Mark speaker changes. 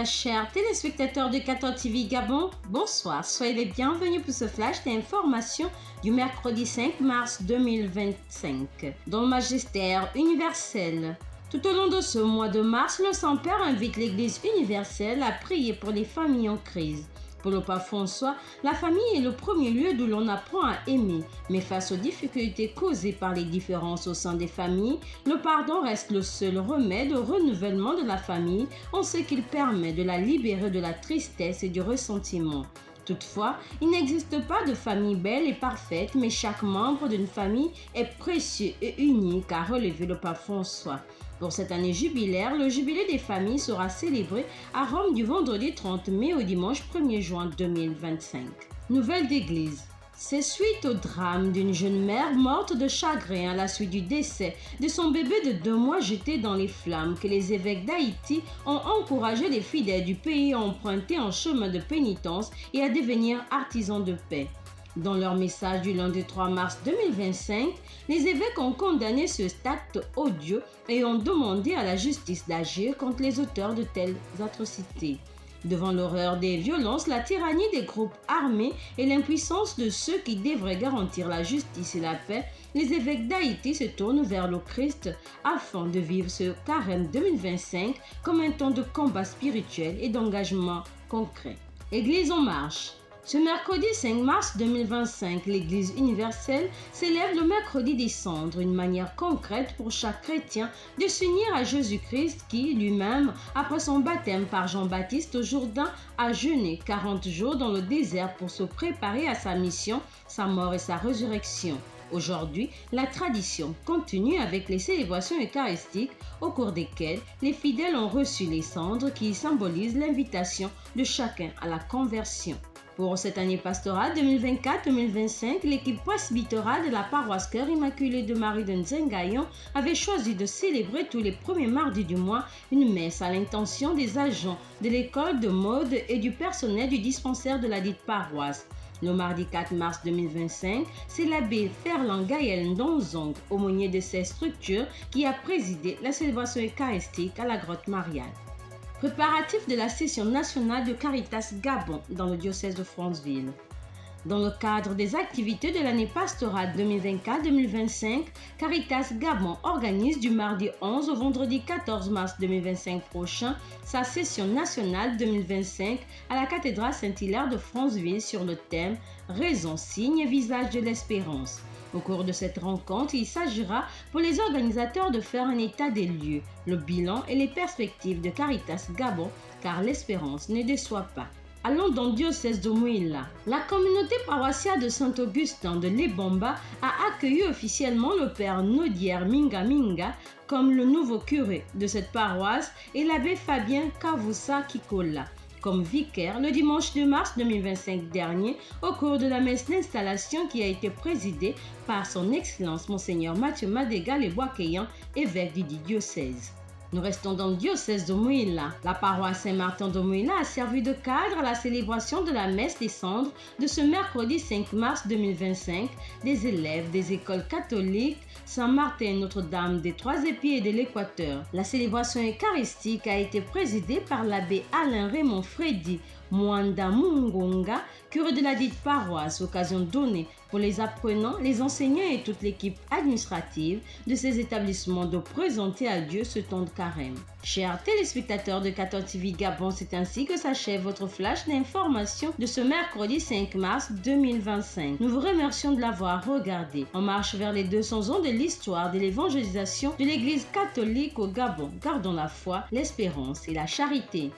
Speaker 1: chers téléspectateurs de 14 TV Gabon, bonsoir, soyez les bienvenus pour ce flash d'information du mercredi 5 mars 2025 dans le magistère universel. Tout au long de ce mois de mars, le Saint-Père invite l'Église universelle à prier pour les familles en crise. Pour le pape François, la famille est le premier lieu d'où l'on apprend à aimer. Mais face aux difficultés causées par les différences au sein des familles, le pardon reste le seul remède au renouvellement de la famille en ce qu'il permet de la libérer de la tristesse et du ressentiment. Toutefois, il n'existe pas de famille belle et parfaite, mais chaque membre d'une famille est précieux et unique, a relevé le pape François. Pour cette année jubilaire, le jubilé des familles sera célébré à Rome du vendredi 30 mai au dimanche 1er juin 2025. Nouvelle d'église. C'est suite au drame d'une jeune mère morte de chagrin à la suite du décès de son bébé de 2 mois jeté dans les flammes que les évêques d'Haïti ont encouragé les fidèles du pays à emprunter un chemin de pénitence et à devenir artisans de paix. Dans leur message du lundi 3 mars 2025, les évêques ont condamné ce acte odieux et ont demandé à la justice d'agir contre les auteurs de telles atrocités. Devant l'horreur des violences, la tyrannie des groupes armés et l'impuissance de ceux qui devraient garantir la justice et la paix, les évêques d'Haïti se tournent vers le Christ afin de vivre ce carême 2025 comme un temps de combat spirituel et d'engagement concret. Église en marche. Ce mercredi 5 mars 2025, l'Église universelle célèbre le mercredi des cendres, une manière concrète pour chaque chrétien de s'unir à Jésus-Christ qui, lui-même, après son baptême par Jean-Baptiste au Jourdain, a jeûné 40 jours dans le désert pour se préparer à sa mission, sa mort et sa résurrection. Aujourd'hui, la tradition continue avec les célébrations eucharistiques au cours desquelles les fidèles ont reçu les cendres qui symbolisent l'invitation de chacun à la conversion. Pour cette année pastorale 2024-2025, l'équipe presbytérale de la paroisse Cœur Immaculé de Marie de Nzengayon avait choisi de célébrer tous les premiers mardis du mois une messe à l'intention des agents de l'école de mode et du personnel du dispensaire de la dite paroisse. Le mardi 4 mars 2025, c'est l'abbé Ferland Gaël Ndonzong, aumônier de ces structures, qui a présidé la célébration eucharistique à la grotte mariale. Préparatifs de la session nationale de Caritas Gabon dans le diocèse de Franceville. Dans le cadre des activités de l'année pastorale 2024-2025, Caritas Gabon organise du mardi 11 au vendredi 14 mars 2025 prochain sa session nationale 2025 à la cathédrale Saint-Hilaire de Franceville sur le thème « Raison, signe et visage de l'espérance ». Au cours de cette rencontre, il s'agira pour les organisateurs de faire un état des lieux, le bilan et les perspectives de Caritas Gabon, car l'espérance ne déçoit pas. Allons dans le diocèse de Mouila. La communauté paroissiale de Saint-Augustin de Lebamba a accueilli officiellement le père Nodier Minga Minga comme le nouveau curé de cette paroisse et l'abbé Fabien Kavusa Kikola comme vicaire le dimanche 2 mars 2025 dernier au cours de la messe d'installation qui a été présidée par son Excellence Monseigneur Mathieu Madega Leboakeyan, évêque du diocèse. Nous restons dans le diocèse de Mouila. La paroisse Saint-Martin de Mouila a servi de cadre à la célébration de la messe des cendres de ce mercredi 5 mars 2025 des élèves des écoles catholiques Saint-Martin Notre-Dame des Trois Épieds et de l'Équateur. La célébration eucharistique a été présidée par l'abbé Alain Raymond Freddy Mwanda Mungonga, curé de la dite paroisse, occasion donnée pour les apprenants, les enseignants et toute l'équipe administrative de ces établissements de présenter à Dieu ce temps de carême. Chers téléspectateurs de 14 TV Gabon, c'est ainsi que s'achève votre flash d'information de ce mercredi 5 mars 2025. Nous vous remercions de l'avoir regardé. On marche vers les 200 ans de l'histoire de l'évangélisation de l'Église catholique au Gabon. Gardons la foi, l'espérance et la charité.